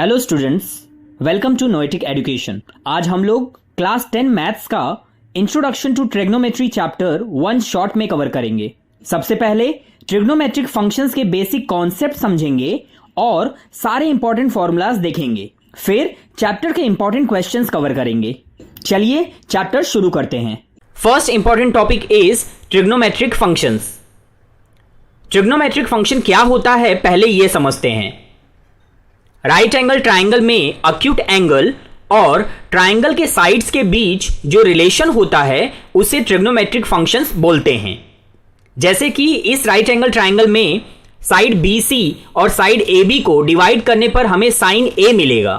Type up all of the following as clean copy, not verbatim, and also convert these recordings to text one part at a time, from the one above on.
Hello students, welcome to Noetic Education. आज हम लोग क्लास 10 मैथ्स का introduction to trigonometry chapter 1 short में कवर करेंगे। सबसे पहले ट्रिग्नोमेट्रिक फंक्शंस के बेसिक कॉन्सेप्ट समझेंगे और सारे इंपॉर्टेंट फॉर्मूलाज देखेंगे। फिर चैप्टर के इंपॉर्टेंट क्वेश्चंस कवर करेंगे। चलिए चैप्टर शुरू करते हैं। First important topic is trigonometric functions. Trigonometric function क्या होता है पहले ये समझते हैं। राइट एंगल ट्राइंगल में अक्यूट एंगल और ट्राइंगल के साइड्स के बीच जो रिलेशन होता है उसे ट्रिग्नोमेट्रिक फंक्शंस बोलते हैं। जैसे कि इस राइट एंगल ट्राइंगल में साइड BC और साइड AB को डिवाइड करने पर हमें साइन A मिलेगा।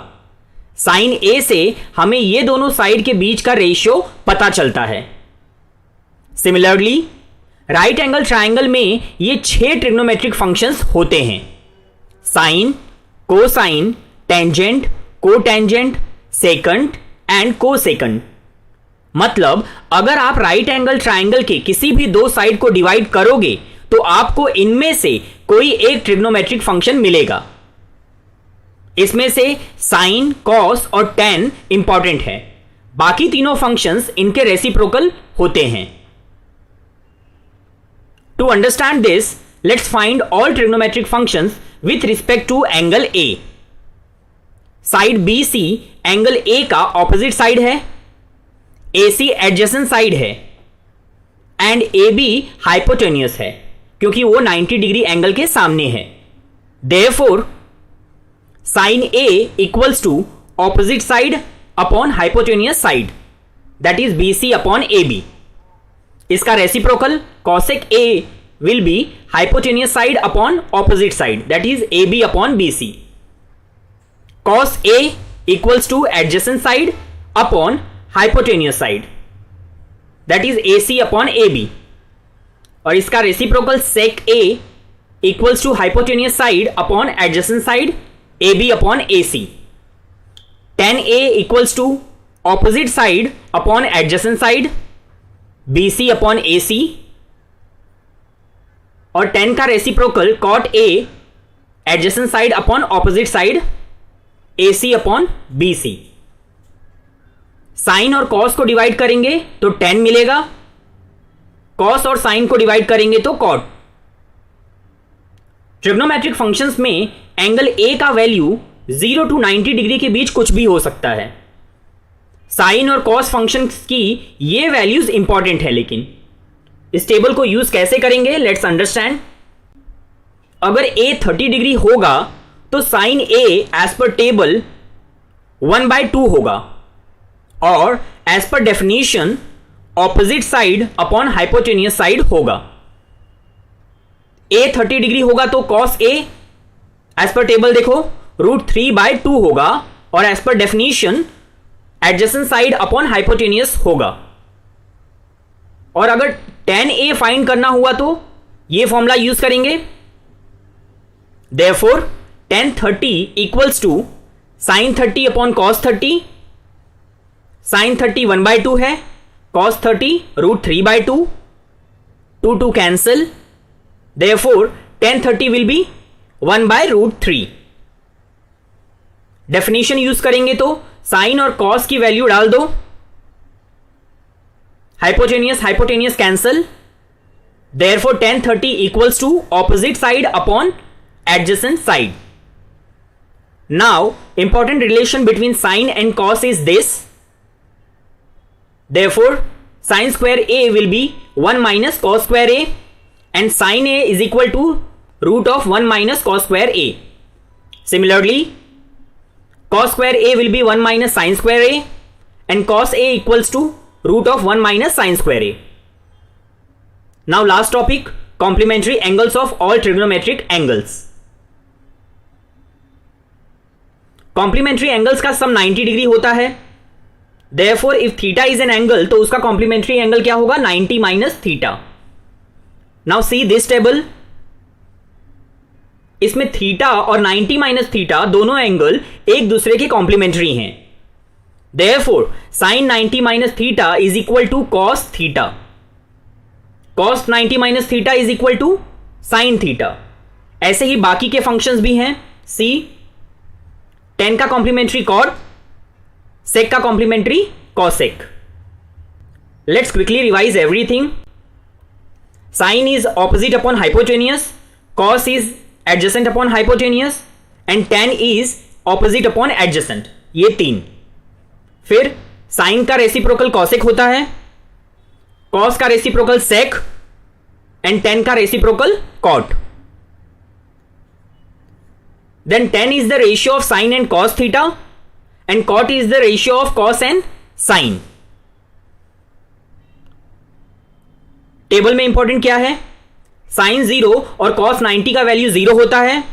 साइन A से हमें ये दोनों साइड के बीच का रेशियो पता चलता है। सिमिलरली राइट एंगल ट्राइंगल में ये 6 ट्रिग्नोमेट्रिक फंक्शंस होते हैं: sine, cosine, tangent, cotangent, secant and cosecant. मतलब अगर आप राइट एंगल ट्राइंगल के किसी भी दो साइड को डिवाइड करोगे तो आपको इनमें से कोई एक ट्रिग्नोमेट्रिक फंक्शन मिलेगा। इसमें से साइन, कॉस और टेन इंपॉर्टेंट है, बाकी तीनों फंक्शंस इनके रेसिप्रोकल होते हैं। To understand this, let's find all trigonometric functions with respect to angle A. Side BC angle A का ऑपोजिट साइड है, AC एडजेसेंट साइड है एंड AB हाइपोटेन्यूस है क्योंकि वो 90 डिग्री एंगल के सामने है। Therefore, sine A equals to opposite side upon hypotenuse side, that is BC upon AB। इसका reciprocal cosec A will be hypotenuse side upon opposite side, that is AB upon BC. Cos A equals to adjacent side upon hypotenuse side, that is AC upon AB. और इसका reciprocal sec A equals to hypotenuse side upon adjacent side AB upon AC. Tan A equals to opposite side upon adjacent side BC upon AC. और tan का reciprocal cot A adjacent side upon opposite side AC अपॉन BC। Sine और cos को divide करेंगे तो ten मिलेगा, cos और sign को डिवाइड करेंगे तो कॉट। ट्रिग्नोमेट्रिक फंक्शंस में एंगल A का वैल्यू 0 to 90 डिग्री के बीच कुछ भी हो सकता है। साइन और कॉस फंक्शंस की ये वैल्यूज इंपॉर्टेंट है, लेकिन इस टेबल को यूज कैसे करेंगे, लेट्स अंडरस्टैंड। अगर A 30 डिग्री होगा तो sine A as per table 1/2 होगा और as per definition opposite side upon hypotenuse side होगा। A 30 डिग्री होगा तो cos A as per table देखो √3/2 होगा और as per definition adjacent side upon hypotenuse होगा। और अगर tan A फाइंड करना हुआ तो ये फॉर्मूला यूज करेंगे। Therefore, tan 30 equals to sin 30 upon cos 30। sin 30 1/2 है, cos 30 √3/2, 2 cancel. Therefore, tan 30 will be 1/√3। Definition use करेंगे तो साइन और cos की वैल्यू डाल दो, hypotenuse cancel. Therefore, tan 30 equals to opposite side upon adjacent side. Now, important relation between sine and cos is this. Therefore, sin square A will be 1 minus cos square A and sin A is equal to root of 1 minus cos square A. Similarly, cos square A will be 1 minus sin square A and cos A equals to root of 1 minus sin square A. Now last topic, complementary angles of all trigonometric angles. Complementary angles का सम 90 degree होता है। Therefore, if theta is an angle तो उसका complementary angle क्या होगा, 90 minus theta. Now see this table. इसमें theta और 90 minus theta दोनों एंगल एक दूसरे के कॉम्प्लीमेंट्री हैं। Therefore, sin 90 minus theta is equal to cos theta. Cos 90 minus theta is equal to sin theta. ऐसे ही बाकी के फंक्शंस भी हैं। सी tan का कॉम्प्लीमेंट्री cot, sec का complementary cosec. Let's quickly revise everything. Sine is opposite upon hypotenuse, cos is adjacent upon hypotenuse, and tan is opposite upon adjacent. ये तीन. फिर साइन का रेसिप्रोकल कॉसेक होता है, कॉस का रेसिप्रोकल सेक, एंड टेन का reciprocal cot. Then tan is the ratio of sine and cos theta, and cot is the ratio of cos and sine. Table में important क्या है? Sign 0 और cos 90 का value 0 होता है,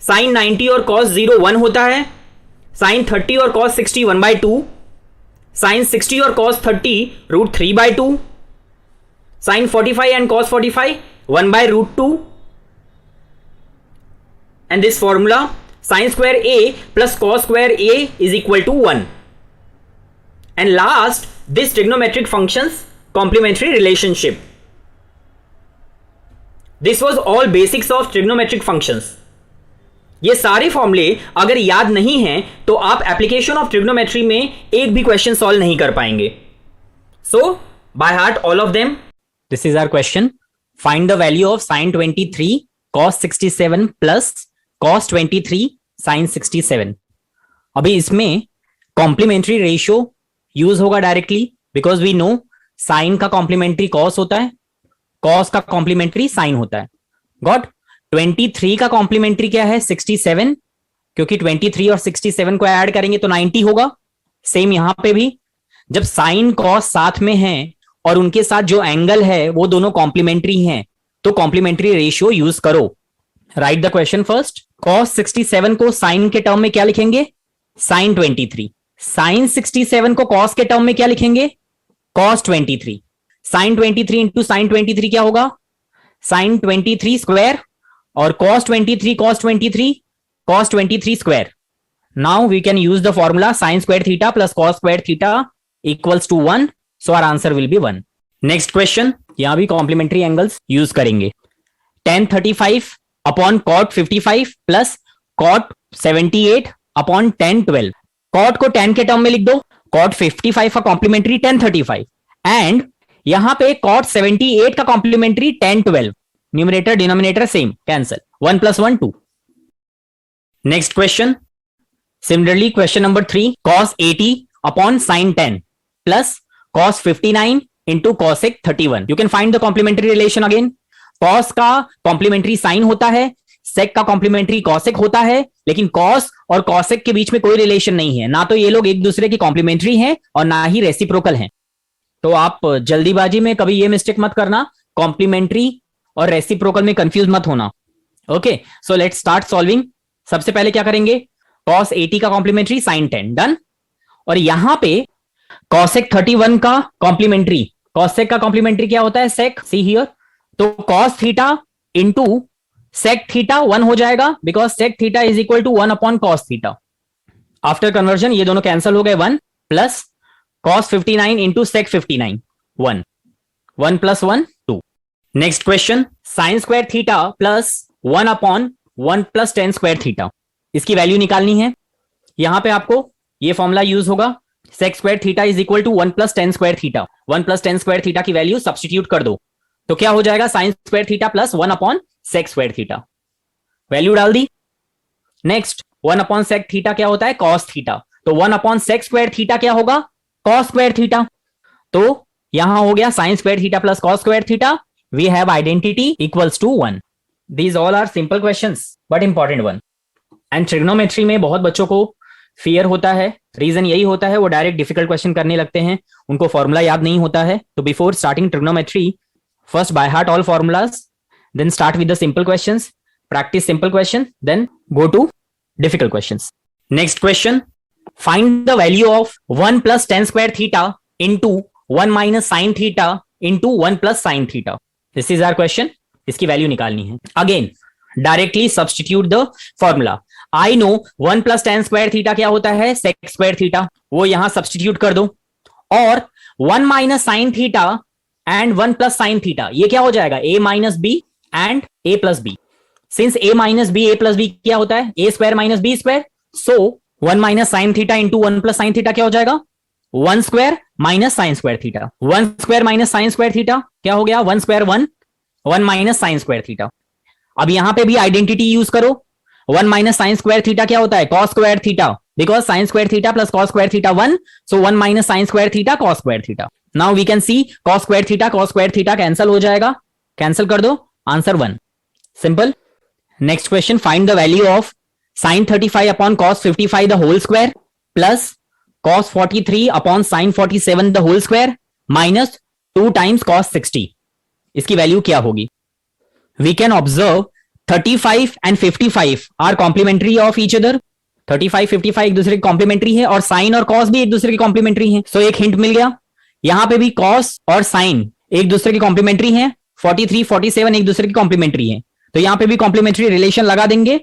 sign 90 और cos 0 1 होता है, साइन 30 और कॉस 60 1/2, साइन 60 और cos 30 √3/2, sine 45 and cos 45 1/√2, and this formula sine square a plus cos square a is equal to 1. And last, this trigonometric functions complementary relationship. This was all basics of trigonometric functions. ये सारे फॉर्मूले अगर याद नहीं हैं तो आप application of trigonometry में एक भी क्वेश्चन सॉल्व नहीं कर पाएंगे. So by heart all of them. This is our question. Find the value of sine 23 cos 67 plus cos 23 sine 67. अभी इसमें कॉम्प्लीमेंट्री रेशियो यूज होगा directly, because we know sine का कॉम्प्लीमेंट्री कॉस होता है, cos का कॉम्प्लीमेंट्री साइन होता है. Got. 23 का कॉम्प्लीमेंट्री क्या है? 67, क्योंकि 23 और 67 को ऐड करेंगे तो 90 होगा. सेम यहां पे भी जब साइन कॉस साथ में हैं और उनके साथ जो एंगल है वो दोनों कॉम्प्लीमेंट्री हैं तो कॉम्प्लीमेंट्री रेशियो यूज करो. Right the question first. Cos 67 को साइन के टर्म में क्या लिखेंगे? साइन 23. साइन 67 को कॉस के टर्म में क्या लिखेंगे? कॉस 23. साइन 23 इंटू साइन 23 क्या होगा? साइन 23 स्क्वायर, और cos 23 cos 23 cos 23 square. Now we can use the formula sin square theta plus cos square theta equals to 1. So our answer will be 1. Next question. यहां भी complementary angles use करेंगे. tan 35 upon cot 55 plus cot 78 upon tan 12. cot को tan के term में लिख दो. cot 55 का complementary tan 35 and यहां पे cot 78 का complementary tan 12. Numerator denominator same, cancel. 1 + 1 2. Next question. Similarly question number 3, cos 80 upon sin 10 plus cos 59 into cosec 31. You can find the complementary relation again. cos का complementary sign होता है, sec का complementary cosec होता है, लेकिन cos और cosec के बीच में कोई रिलेशन नहीं है. ना तो ये लोग एक दूसरे की कॉम्प्लीमेंट्री हैं और ना ही रेसिप्रोकल हैं. तो आप जल्दीबाजी में कभी ये मिस्टेक मत करना, कॉम्प्लीमेंट्री और रेसिप्रोकल में कंफ्यूज मत होना. Okay, so let's start solving. सबसे पहले क्या करेंगे? cos 80 का कॉम्प्लीमेंट्री sin 10 डन. और यहां पे cosec 31 का कॉम्प्लीमेंट्री, cosec का कॉम्प्लीमेंट्री क्या होता है? sec. See here. तो cos theta into sec theta 1 हो जाएगा, because sec theta is equal to 1 upon cos theta. After conversion ये दोनों कैंसिल हो गए. 1 plus cos 59 into sec 59 1. 1 + 1 2. Next question. Sine square theta plus 1 upon 1 + tan square theta. इसकी value निकालनी है. यहां पे आपको ये फॉर्मूला यूज होगा. sec square theta is equal to 1 + tan square theta. 1 + tan square theta की वैल्यू सब्स्टिट्यूट कर दो तो क्या हो जाएगा? Sine square theta plus 1 upon sec square theta. Value डाल दी. नेक्स्ट 1 अपॉन sec थीटा क्या होता है? cos theta. तो 1 अपॉन sec स्क्वायर थीटा क्या होगा? cos square theta. तो यहां हो गया sine square theta plus cos square theta. We have identity equals to 1. These all are simple questions, but important one. And trigonometry में बहुत बच्चों को fear होता है. रीजन यही होता है वो डायरेक्ट डिफिकल्ट क्वेश्चन करने लगते हैं, उनको फॉर्मूला याद नहीं होता है. तो before starting trigonometry, first by heart all formulas, then start with the simple questions, practice simple question, then go to difficult questions. Next question. Find the value of 1 + tan square theta into 1 - sin theta into 1 + sin theta. This is our question. इसकी value निकालनी है. Again directly substitute the formula. I know 1 + tan square theta क्या होता है? sec square theta. वो यहां substitute कर दो. और 1 - sin theta and 1 + sin theta, ये क्या हो जाएगा? a - b and a + b. Since a - b a + b क्या होता है? a² - b². सो 1 minus sine theta into 1 plus sine theta क्या हो जाएगा? 1 square minus sine square theta. 1 square minus sine square theta क्या हो गया? 1 square 1, 1 minus sine square theta. अब यहां पे भी आइडेंटिटी यूज करो। 1 माइनस साइन स्क्वायर थीटा क्या होता है? Cos square theta, because sine square theta plus cos square theta 1, so 1 minus sine square theta cos square theta. Now we can see cos square theta cancel हो जाएगा, cancel कर दो, answer 1। Simple. Next question, find the value of sine 35 upon cos 55 the whole square plus cos 43 upon sine 47 the whole square minus 2 times cos 60। इसकी value क्या होगी? We can observe 35 and 55 are complementary of each other. 35 55 एक दूसरे के complementary है और sign और cos भी एक दूसरे के कॉम्प्लीमेंट्री है। सो एक हिंट मिल गया। यहां पे भी कॉस और साइन एक दूसरे के कॉम्प्लीमेंट्री है, 43 47 एक दूसरे के कॉम्प्लीमेंट्री है, तो यहां पे भी कॉम्प्लीमेंट्री रिलेशन लगा देंगे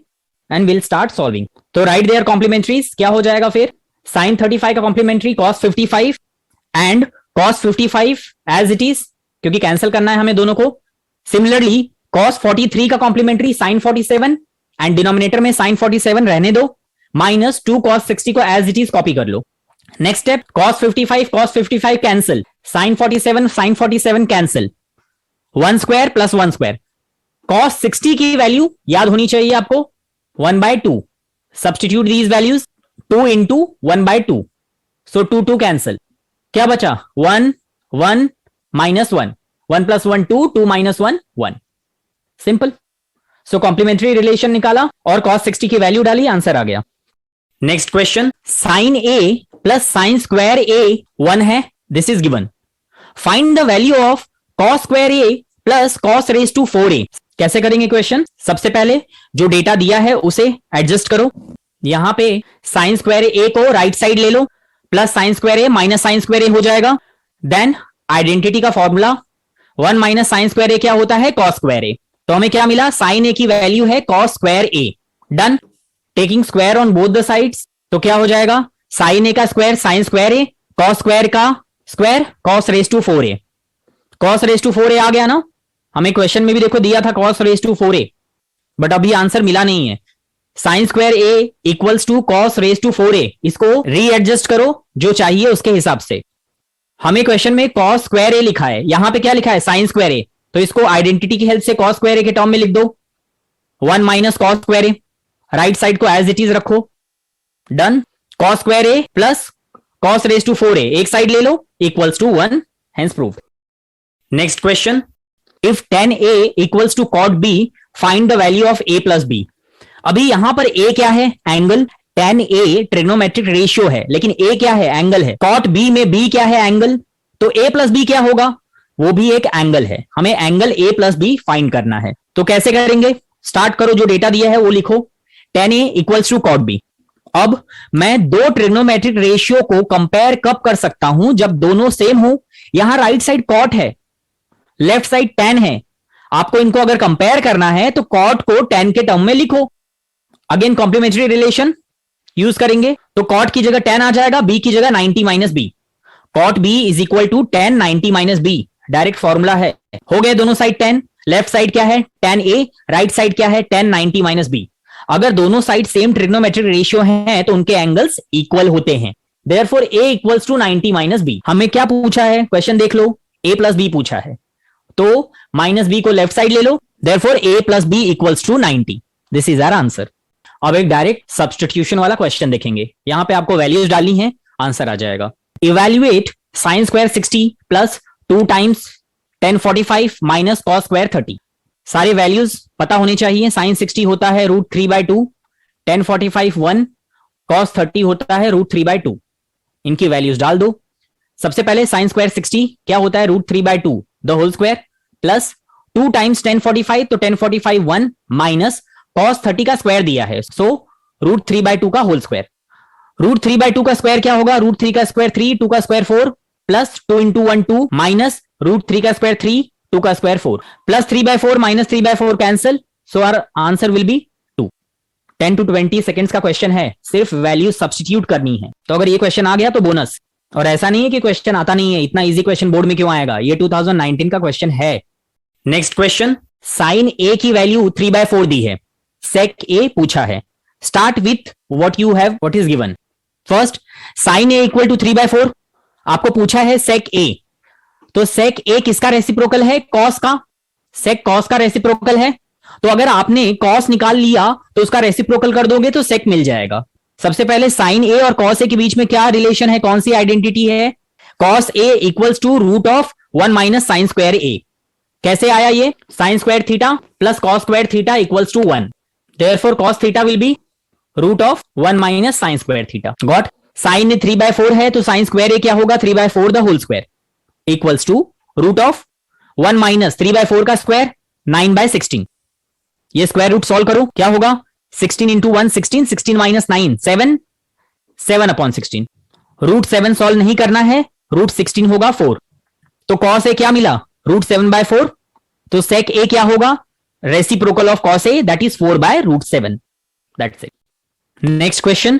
एंड विल स्टार्ट सॉल्विंग। तो राइट देयर कॉम्प्लीमेंट्रीज क्या हो जाएगा फिर? साइन 35 का complementary cos 55 and cos 55 as it is, क्योंकि कैंसिल करना है हमें दोनों को। सिमिलरली कॉस 43 का कॉम्प्लीमेंट्री साइन 47 एंड डिनोमिनेटर में साइन 47 रहने दो, माइनस 2 कॉस 60 को एज इट इज कॉपी कर लो। Next step, cos 55 cancel, sine 47 cancel, 1 square plus 1 square. Cos 60 की वैल्यू याद होनी चाहिए आपको, 1/2। Substitute these values, 2 into 1/2, so 2 2 cancel. क्या बचा? 1 1 minus 1, 1 plus 1 2, 2 minus 1 1। Simple. So complementary relation निकाला और कॉस 60 की वैल्यू डाली, आंसर आ गया। Next question, sine a plus sine square a 1 है, this is given. Find the value of cos square A plus cos raise to 4a। कैसे करेंगे question? सबसे पहले जो डेटा दिया है उसे एडजस्ट करो। यहां पे साइन स्क्वायर ए को राइट साइड ले लो, plus sine square a minus sine square a हो जाएगा। देन आइडेंटिटी का फॉर्मूला, 1 माइनस साइन स्क्वायर ए क्या होता है? Cos square a. तो हमें क्या मिला? साइन ए की वैल्यू है cos square a. Done. Taking square on both the sides, तो क्या हो जाएगा? साइन ए का square sine square a, cos square का square cos raise to 4a। Cos raise to 4a आ गया ना? हमें क्वेश्चन में भी देखो दिया था cos raise to 4a, but अभी आंसर मिला नहीं है। Sine square a equals to cos raise to 4a, इसको रीएडजस्ट करो जो चाहिए उसके हिसाब से। हमें क्वेश्चन में कॉस स्क्वायर ए लिखा है, यहां पे क्या लिखा है? साइन स्क्वायर ए, तो इसको आइडेंटिटी की हेल्प से कॉस स्क्वायर ए के टर्म में लिख दो, 1 minus cos square A. Right side को एज इट इज रखो। Done. Cos square A plus cos raise to 4a एक साइड ले लो, equals to 1, hence proved. Next question, if tan a equals to cot b, find the value of a plus b। अभी यहां पर a क्या है? Angle. tan a trigonometric ratio है, लेकिन a क्या है? एंगल है। cot b में b क्या है? एंगल। तो a प्लस b क्या होगा? वो भी एक एंगल है। हमें angle a plus b find करना है। तो कैसे करेंगे? स्टार्ट करो, जो डेटा दिया है वो लिखो। tan a equals to cot b। अब मैं दो ट्रिग्नोमेट्रिक रेशियो को कंपेयर कब कर सकता हूं? जब दोनों सेम हो। यहां राइट साइड cot है, लेफ्ट साइड tan है। आपको इनको अगर कंपेयर करना है तो cot को tan के टर्म में लिखो। अगेन कॉम्प्लीमेंट्री रिलेशन यूज करेंगे, तो cot की जगह tan आ जाएगा, b की जगह 90 minus b। cot b is equal to tan 90 minus b, direct formula है। हो गए दोनों साइड tan। लेफ्ट साइड क्या है? tan a, राइट साइड क्या है? tan 90 minus b। अगर दोनों साइड सेम ट्रिग्नोमेट्रिक रेशियो हैं तो उनके एंगल्स इक्वल होते हैं। Therefore a equals to 90 minus b। हमें क्या पूछा है? क्वेश्चन देख लो, a प्लस b पूछा है, तो माइनस b को लेफ्ट साइड ले लो। Therefore a plus b equals to 90। This is our answer. अब एक डायरेक्ट सब्स्टिट्यूशन वाला क्वेश्चन देखेंगे। यहां पे आपको वैल्यूज डालनी है, आंसर आ जाएगा। Evaluate sine square 60 plus 2 times tan 45 minus cos square 30। सारे वैल्यूज पता होने चाहिए। साइन 60 होता है √3/2, tan 45 1, cos 30 होता है √3/2। इनकी वैल्यूज डाल दो। सबसे पहले साइन स्क्वायर 60 क्या होता है? √3/2 the whole square, plus 2 times tan 45, तो tan 45 1 माइनस cos 30 का स्क्वायर दिया है, सो √3/2 का होल स्क्वायर। √3/2 का स्क्वायर क्या होगा? √3 का स्क्वायर 3, 2 का स्क्वायर 4, प्लस 2 इंटू 1 2, माइनस √3 का स्क्वायर 3, 2 का square 4, plus 3/4 minus 3/4 cancel, so our answer will be 2। 10 to 20 seconds का क्वेश्चन है, सिर्फ वैल्यू सब्स्टिट्यूट करनी है। तो अगर ये क्वेश्चन आ गया तो बोनस, और ऐसा नहीं है कि क्वेश्चन आता नहीं है। इतना इजी क्वेश्चन बोर्ड में क्यों आएगा? ये 2019 का क्वेश्चन है। नेक्स्ट क्वेश्चन, साइन ए की वैल्यू 3/4 दी है, सेक ए पूछा है। Start with what you have, what is given. First, sine a equal to 3/4। आपको पूछा है सेक ए, तो सेक ए किसका रेसिप्रोकल है? कॉस का। सेक कॉस का रेसिप्रोकल है, तो अगर आपने कॉस निकाल लिया तो उसका रेसिप्रोकल कर दोगे तो सेक मिल जाएगा। सबसे पहले साइन ए और कॉस ए के बीच में क्या रिलेशन है, कौन सी आइडेंटिटी है? Cos A equals to root of 1 minus sine square A. कैसे आया ये? Sine square theta plus cos square theta equals to 1, therefore cos theta will be root of 1 minus sine square theta. Got? Sine 3/4 है तो sine square ए क्या होगा? 3/4 the whole square equals to root of 1 minus 3/4 का square 9/16। ये square root solve करो, क्या होगा? 16 into 1 16, 16 minus 9 7, 7/16। Root 7 solve नहीं करना है, रूट 16 होगा 4। तो कॉस ए क्या मिला? रूट 7/4। तो सेक ए क्या होगा? Reciprocal of cos a, that is 4/√7। That's it. Next question,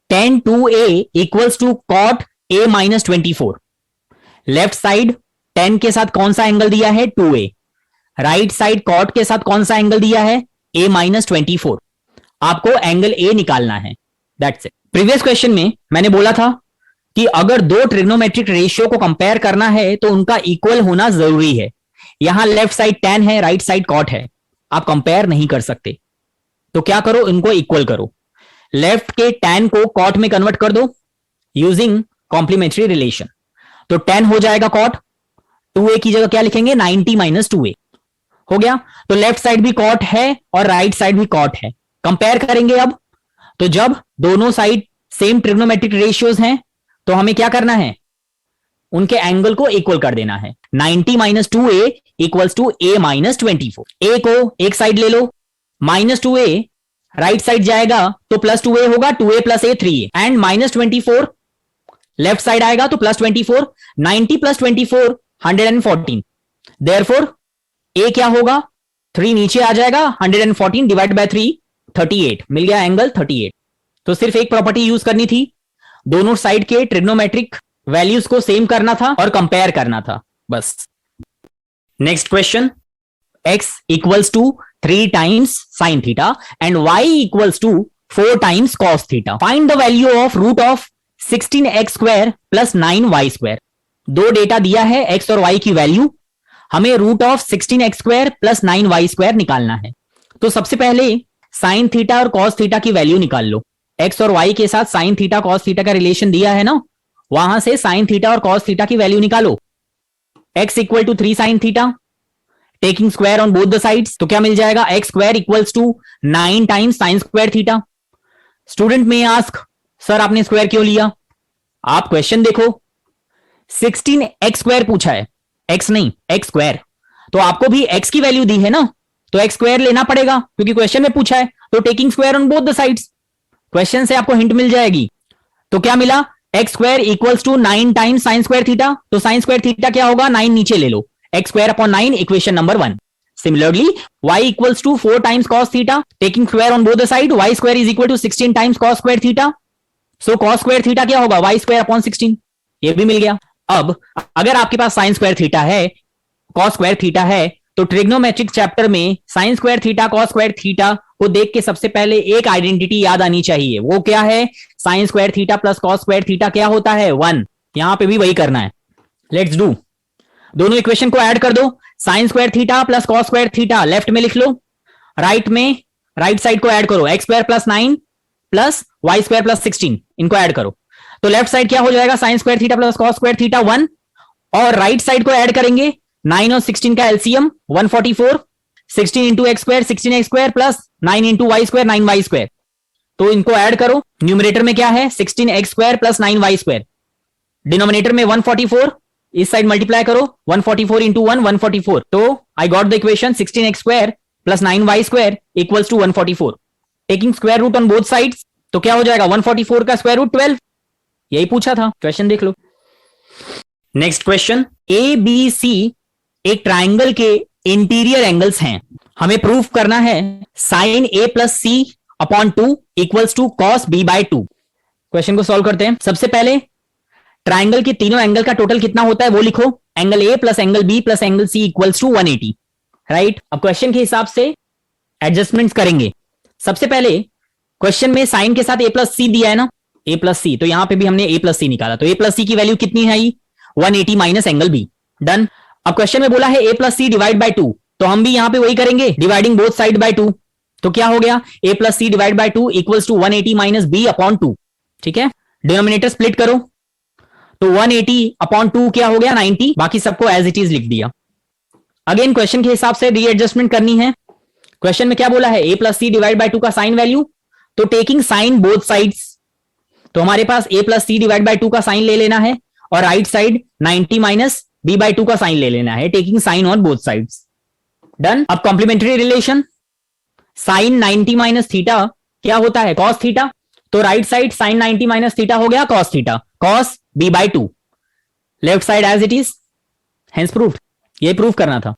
tan 2a equals to cot a minus 24। Left side tan के साथ कौन सा एंगल दिया है? 2a। राइट साइड कॉट के साथ कौन सा एंगल दिया है? a minus 24। आपको एंगल a निकालना है, दैट्स इट। प्रीवियस क्वेश्चन में मैंने बोला था कि अगर दो ट्रिग्नोमेट्रिक रेशियो को कंपेयर करना है तो उनका इक्वल होना जरूरी है। यहां लेफ्ट साइड tan है, राइट साइड कॉट है, आप कंपेयर नहीं कर सकते। तो क्या करो, इनको इक्वल करो। लेफ्ट के tan को कॉट में कन्वर्ट कर दो यूजिंग कॉम्प्लीमेंट्री रिलेशन। तो tan हो जाएगा कॉट, 2a की जगह क्या लिखेंगे? 90 माइनस 2a। हो गया। तो लेफ्ट साइड भी कॉट है और राइट साइड भी कॉट है। कंपेयर करेंगे अब, तो जब दोनों साइड सेम ट्रिग्नोमेट्रिक रेशियोज हैं तो हमें क्या करना है? उनके एंगल को इक्वल कर देना है। 90 minus 2a equals to a minus 24। a को एक साइड ले लो, माइनस 2a राइट साइड जाएगा तो प्लस 2a होगा, 2a plus a 3a, and minus 24 left side आएगा तो प्लस 24। 90 प्लस 24 114। देयरफॉर a क्या होगा? 3 नीचे आ जाएगा, 114 डिवाइड बाय 3 38। मिल गया एंगल 38। तो सिर्फ एक प्रॉपर्टी यूज करनी थी, दोनों साइड के ट्रिग्नोमेट्रिक वैल्यूज को सेम करना था और कंपेयर करना था, बस। Next question, x equals to 3 times sine theta and y equals to 4 times cos theta. Find the value of root of 16x square plus 9y square. दो data दिया है x और y की वैल्यू, हमें root of 16x square plus 9y square निकालना है। तो सबसे पहले साइन थीटा और कॉस थीटा की वैल्यू निकाल लो। x और y के साथ साइन थीटा कॉस थीटा का रिलेशन दिया है ना, वहां से साइन थीटा और कॉस थीटा की वैल्यू निकालो। x equal to 3 sine theta, taking square on both the sides, तो क्या मिल जाएगा? x square equals to 9 times sine square theta. Student में आस्क, सर आपने स्क्वायर क्यों लिया? आप क्वेश्चन देखो, 16x स्क्वायर पूछा है, x नहीं x स्क्वायर, तो आपको भी x की वैल्यू दी है ना, तो x स्क्वायर लेना पड़ेगा क्योंकि क्वेश्चन में पूछा है। तो taking square on both the sides, question से आपको हिंट मिल जाएगी। तो क्या मिला? x square equals to 9 times sine square theta. तो साइन स्क्वायर थीटा क्या होगा? 9 नीचे ले लो, x square upon 9, equation number 1। Similarly y equals to 4 times cos theta, taking square on both the side, y square is equal to 16 times cos square theta. So cos square theta क्या होगा? y square upon 16। ये भी मिल गया। अब अगर आपके पास sign square theta है, cos square theta है, तो ट्रिग्नोमेट्रिक चैप्टर में sign square theta cos square theta को देख के सबसे पहले एक आइडेंटिटी याद आनी चाहिए। वो क्या है? Sine square theta plus cos square theta क्या होता है? 1। यहां पे भी वही करना है। Let's do. दोनों इक्वेशन को ऐड कर दो। Sign square theta plus cos square theta left में लिख लो, राइट में राइट साइड को ऐड करो, x square plus 9 plus y square plus 16, इनको ऐड करो। तो लेफ्ट साइड क्या हो जाएगा? Sine square theta plus cos square theta 1, और राइट साइड को ऐड करेंगे 9 और 16 का LCM 144, 16 into x square 16x square plus 9 into y square 9y square. तो इनको ऐड करो, न्यूमरेटर में क्या है? 16x square plus 9y square, denominator में 144, इस साइड मल्टीप्लाई करो 144 इंटू 1 144। तो I got the equation 16x square plus 9y square equals to 144। Taking square root on both sides, तो क्या हो जाएगा? 144 का स्क्वायर रूट 12। यही पूछा था, क्वेश्चन देख लो। Next question, A B C एक ट्राइंगल के इंटीरियर एंगल्स हैं, हमें प्रूफ करना है sine a plus c upon 2 equals to cos b by 2। Question को सॉल्व करते हैं। सबसे पहले ट्राइंगल के तीनों एंगल का टोटल कितना होता है वो लिखो, angle a plus angle b plus angle c equals to 180, right. अब क्वेश्चन के हिसाब से एडजस्टमेंट्स करेंगे। सबसे पहले क्वेश्चन में साइन के साथ a प्लस सी दिया है ना, a प्लस सी, तो यहां पे भी हमने a प्लस सी निकाला, तो a प्लस सी की वैल्यू कितनी है? 180 माइनस एंगल बी। डन। अब क्वेश्चन में बोला है a plus C divide by 2, तो हम भी यहां पे वही करेंगे, डिवाइडिंग बोथ साइड बाय 2। तो क्या हो गया? a plus C divide by 2 equals to 180 minus b upon 2। ठीक है, डिनोमिनेटर स्प्लिट करो, तो 180 अपॉन 2 क्या हो गया? 90। बाकी सबको एज इट इज लिख दिया। अगेन क्वेश्चन के हिसाब से रीएडजस्टमेंट करनी है। क्वेश्चन में क्या बोला है? a plus C divide by 2 का साइन वैल्यू, तो टेकिंग साइन बोथ साइड्स, तो हमारे पास a plus C divide by 2 का साइन ले लेना है, और right side 90 minus b by 2 का साइन ले लेना है, taking sine on both sides. Done. अब complementary relation, sine 90 minus theta क्या होता है? कॉस थीटा, तो right side sine 90 minus theta हो गया cos theta, cos b by 2, left side as it is, hence proved. ये प्रूव करना था।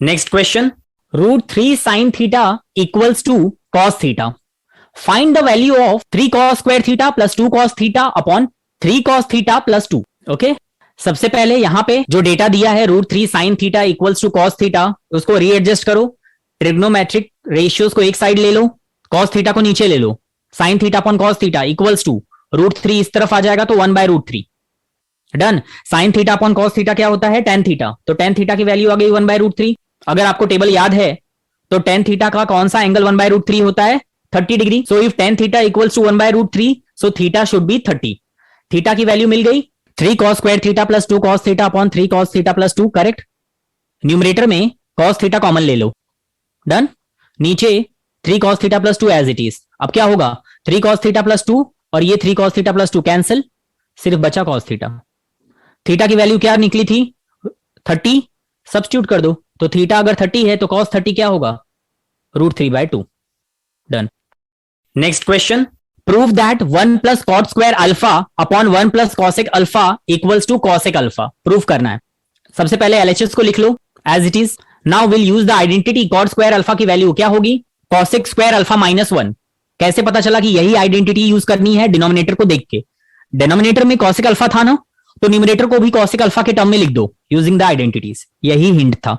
Next question, √3 sin theta equals to cos theta, find the value of 3 cos square theta plus 2 cos theta upon 3 cos theta plus 2। Okay, सबसे पहले यहां पे जो data दिया है √3 sin theta equals to cos theta, उसको रीएडजस्ट करो, trigonometric ratios को एक साइड ले लो, कॉस थीटा को नीचे ले लो, sin theta upon cos theta equals to √3 इस तरफ आ जाएगा, तो 1/√3। Done. sin theta upon cos theta क्या होता है? tan थीटा, तो tan थीटा की वैल्यू आ गई 1/√3। अगर आपको टेबल याद है तो tan थीटा का कौन सा एंगल 1/√3 होता है? 30 degree. So if tan theta equals to 1/√3, so theta should be 30। Theta की वैल्यू मिल गई 3 cos square theta plus 2 cos theta upon 3 cos theta plus 2, correct. Numerator में cos थीटा कॉमन ले लो। डन। नीचे 3 cos theta plus 2 as it is. अब क्या होगा? 3 cos थीटा प्लस 2 और ये 3 cos थीटा प्लस 2 कैंसिल, सिर्फ बचा cos थीटा। थीटा की वैल्यू क्या निकली थी? 30। सब्स्टिट्यूट कर दो, तो थीटा अगर 30 है तो cos 30 क्या होगा? √3/2। Done. Next question, prove that 1 plus cot square alpha upon 1 plus cosec alpha equals to cosec alpha. Prove करना है। सबसे पहले एलएचएस को लिख लो as it is. Now will use the identity cot square alpha की वैल्यू क्या होगी? Cosec square alpha -1। कैसे पता चला कि यही आइडेंटिटी यूज करनी है? डिनोमिनेटर को देख के। डिनोमिनेटर में कॉसेक अल्फा था ना, तो न्यूमरेटर को भी कॉसेक अल्फा के टर्म में लिख दो यूजिंग द आइडेंटिटीज। यही हिंट था।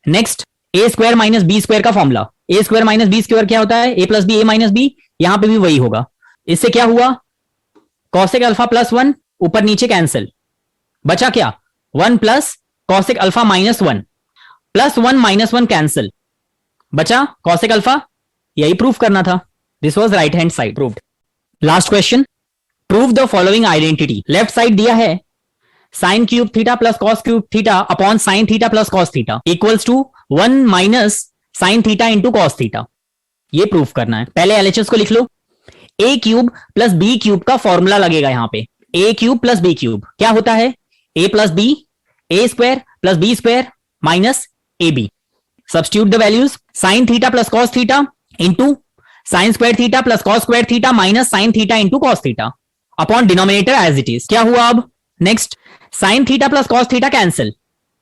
नेक्स्ट, ए स्क्वायर माइनस बी स्क्वायर का फॉर्मूला। ए स्क्वायर माइनस बी स्क्वायर क्या होता है? A plus B, A minus B. यहां पे भी वही होगा। इससे क्या हुआ? कॉसेक अल्फा +1 ऊपर नीचे कैंसिल, बचा क्या? 1 plus cosec alpha -1 plus 1 -1 cancel, बचा कॉसेक अल्फा। यही प्रूफ करना था। This was right hand side proved. Last question, prove the following identity. Left side दिया है sine cube theta plus cos cube theta upon sine theta plus cos theta equals to 1 minus sine theta into cos theta. ये proof करना है। पहले LHS को लिख लो। A cube plus B cube का फॉर्मूला लगेगा यहां पे। A cube plus B cube क्या होता है? A plus B, A square plus B square minus A B. Substitute the values. Sine theta plus cos theta into sine square theta plus cos square theta minus sine theta into cos theta upon denominator as it is. क्या हुआ अब? Next, sine theta plus cos theta cancel,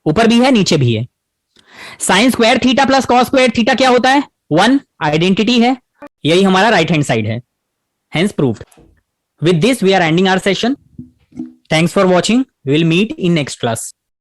ऊपर भी है नीचे भी है। Sine square theta plus cos square theta क्या होता है? 1। आइडेंटिटी है, यही हमारा राइट हैंड साइड है, hence proved. With this we are ending our session. Thanks for watching. We will meet in next class.